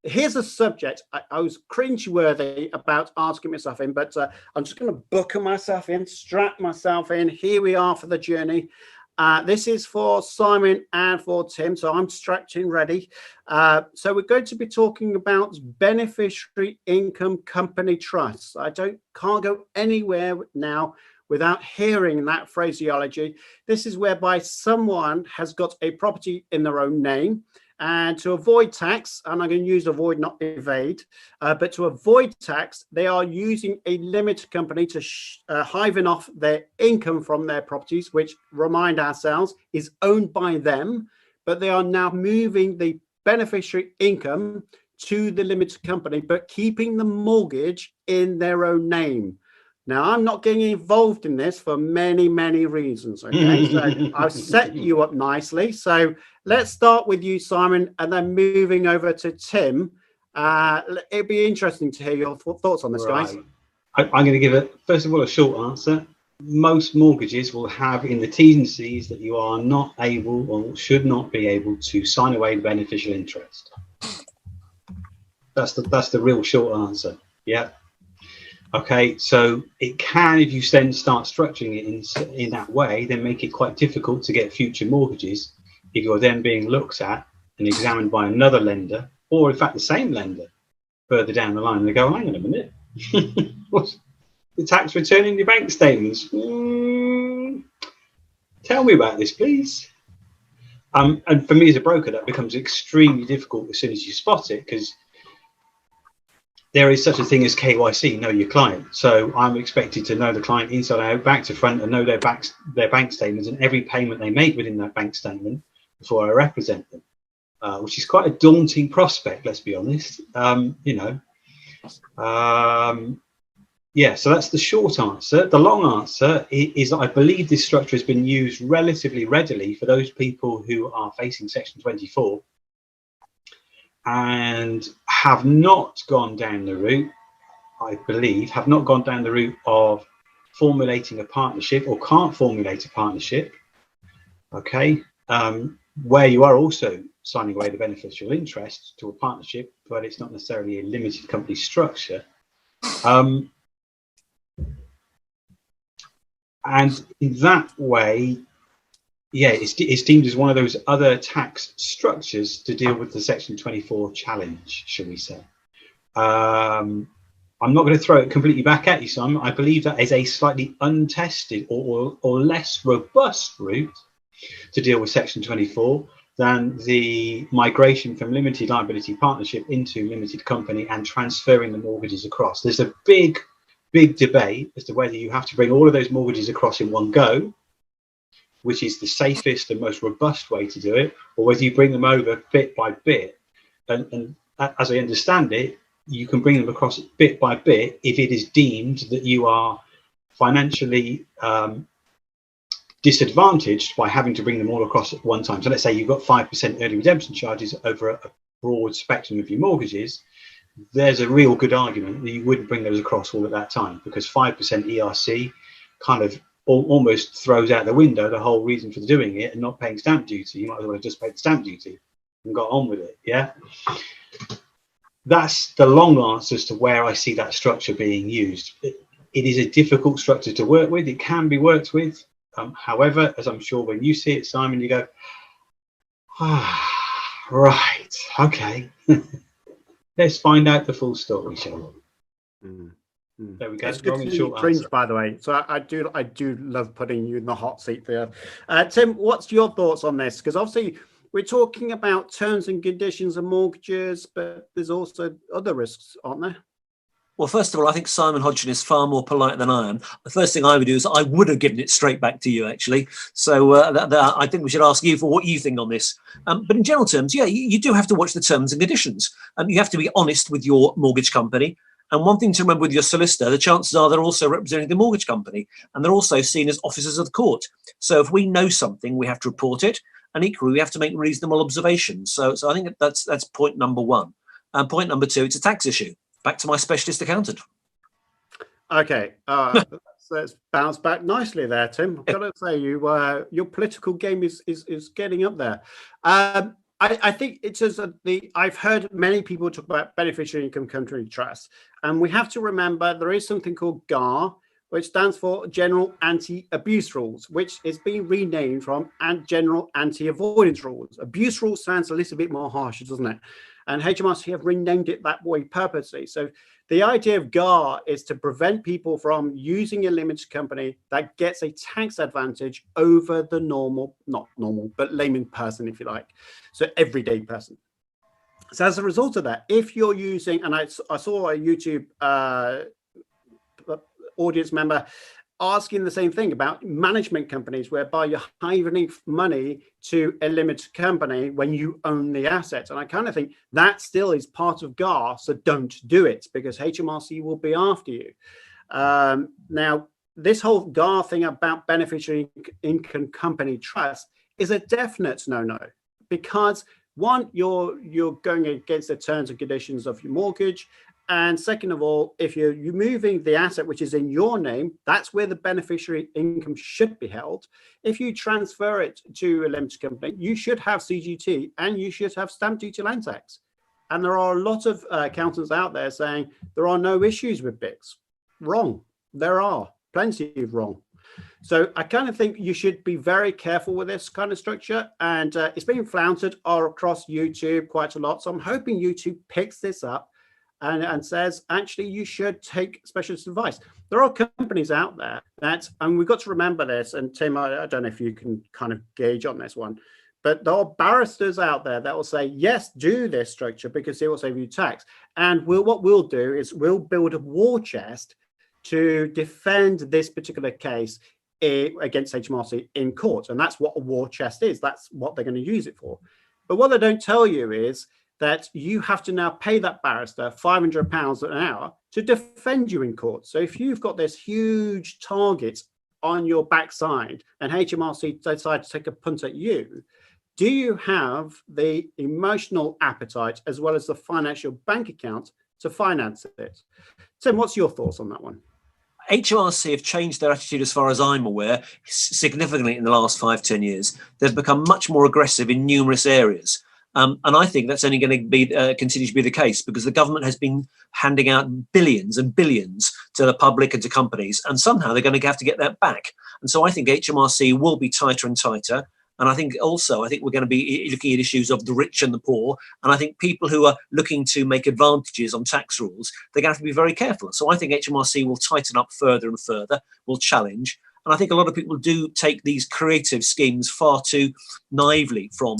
here's a subject I was cringe-worthy about asking myself in, but I'm just going to buckle myself in, strap myself in. Here we are for the journey. This is for Simon and for Tim, so I'm strapped in ready. So we're going to be talking about beneficiary income company trusts. Can't go anywhere now without hearing that phraseology. This is whereby someone has got a property in their own name, and to avoid tax, and I'm going to use avoid, not evade, but to avoid tax, they are using a limited company to hiving off their income from their properties, which, remind ourselves, is owned by them, but they are now moving the beneficiary income to the limited company, but keeping the mortgage in their own name. Now, I'm not getting involved in this for many, many reasons, okay? So I've set you up nicely. So let's start with you, Simon, and then moving over to Tim. It'd be interesting to hear your thoughts on this, guys. I'm going to give first of all, a short answer. Most mortgages will have in the T's and C's that you are not able or should not be able to sign away the beneficial interest. That's the real short answer. Yeah. Okay, so it can, if you then start structuring it in that way, then make it quite difficult to get future mortgages if you're then being looked at and examined by another lender, or in fact the same lender further down the line. And they go, hang on a minute, what's the tax return in your bank statements? Tell me about this, please. And for me as a broker, that becomes extremely difficult as soon as you spot it, because there is such a thing as KYC, know your client. So I'm expected to know the client inside out, back to front, and know their bank statements and every payment they make within that bank statement before I represent them, which is quite a daunting prospect, let's be honest. Yeah, so that's the short answer. The long answer is that I believe this structure has been used relatively readily for those people who are facing Section 24 and have not gone down the route, I believe, have not gone down the route of formulating a partnership or can't formulate a partnership, okay, where you are also signing away the beneficial interest to a partnership, but it's not necessarily a limited company structure. And in that way, yeah, it's deemed as one of those other tax structures to deal with the Section 24 challenge, shall we say. I'm not going to throw it completely back at you, Simon. I believe that is a slightly untested or less robust route to deal with Section 24 than the migration from limited liability partnership into limited company and transferring the mortgages across. There's a big debate as to whether you have to bring all of those mortgages across in one go, which is the safest and most robust way to do it, or whether you bring them over bit by bit. And as I understand it, you can bring them across bit by bit if it is deemed that you are financially disadvantaged by having to bring them all across at one time. So let's say you've got 5% early redemption charges over a broad spectrum of your mortgages. There's a real good argument that you wouldn't bring those across all at that time, because 5% ERC kind of almost throws out the window the whole reason for doing it and not paying stamp duty. You might as well have just paid the stamp duty and got on with it. Yeah, that's the long answer as to where I see that structure being used. It is a difficult structure to work with. It can be worked with. However, as I'm sure when you see it, Simon, you go, right, okay. Let's find out the full story, shall we? There we go. It's good to see you cringe, by the way. So I do love putting you in the hot seat there. Tim, what's your thoughts on this? Because obviously we're talking about terms and conditions of mortgages, but there's also other risks, aren't there? Well, first of all, I think Simon Hodgson is far more polite than I am. The first thing I would do is I would have given it straight back to you, actually. So I think we should ask you for what you think on this. But in general terms, yeah, you do have to watch the terms and conditions. You have to be honest with your mortgage company. And one thing to remember with your solicitor, the chances are they're also representing the mortgage company, and they're also seen as officers of the court. So if we know something, we have to report it, and equally we have to make reasonable observations. So I think that's point number one. And point number two, it's a tax issue. Back to my specialist accountant. Okay, let's bounce back nicely there, Tim. I've got to say, your political game is getting up there. I think it's just I've heard many people talk about beneficiary income company trust, and we have to remember there is something called GAAR, which stands for General Anti-Abuse Rules, which is being renamed from General Anti-Avoidance Rules. Abuse rules sounds a little bit more harsh, doesn't it? And HMRC have renamed it that way purposely. So the idea of GAAR is to prevent people from using a limited company that gets a tax advantage over the normal, not normal, but layman person, if you like. So everyday person. So as a result of that, if you're using, and I saw a YouTube audience member asking the same thing about management companies, whereby you're hiving money to a limited company when you own the assets. And I kind of think that still is part of GAAR, so don't do it, because HMRC will be after you. Now, this whole GAAR thing about beneficiary income company trust is a definite no-no, because one, you're going against the terms and conditions of your mortgage. And second of all, if you're moving the asset which is in your name, that's where the beneficiary income should be held. If you transfer it to a limited company, you should have CGT and you should have stamp duty land tax. And there are a lot of accountants out there saying there are no issues with BICTS. Wrong. There are plenty of wrong. So I kind of think you should be very careful with this kind of structure. And it's being flouted all across YouTube quite a lot. So I'm hoping YouTube picks this up and says, actually, you should take specialist advice. There are companies out there that, and we've got to remember this, and Tim, I don't know if you can kind of gauge on this one, but there are barristers out there that will say, yes, do this structure because it will save you tax. And what we'll do is we'll build a war chest to defend this particular case against HMRC in court. And that's what a war chest is. That's what they're going to use it for. But what they don't tell you is that you have to now pay that barrister £500 an hour to defend you in court. So if you've got this huge target on your backside and HMRC decide to take a punt at you, do you have the emotional appetite as well as the financial bank account to finance it? Tim, what's your thoughts on that one? HMRC have changed their attitude, as far as I'm aware, significantly in the last 5-10 years. They've become much more aggressive in numerous areas. And I think that's only going to be continue to be the case, because the government has been handing out billions and billions to the public and to companies, and somehow they're going to have to get that back. And so I think HMRC will be tighter and tighter. And I think we're going to be looking at issues of the rich and the poor. And I think people who are looking to make advantages on tax rules, they're going to have to be very careful. So I think HMRC will tighten up further and further, will challenge. And I think a lot of people do take these creative schemes far too naively from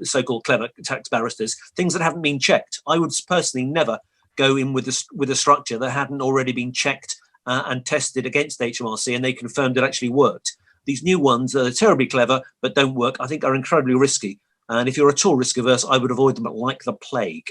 so-called clever tax barristers, things that haven't been checked. I would personally never go in with a structure that hadn't already been checked and tested against HMRC, and they confirmed it actually worked. These new ones that are terribly clever but don't work, I think, are incredibly risky. And if you're at all risk averse, I would avoid them like the plague.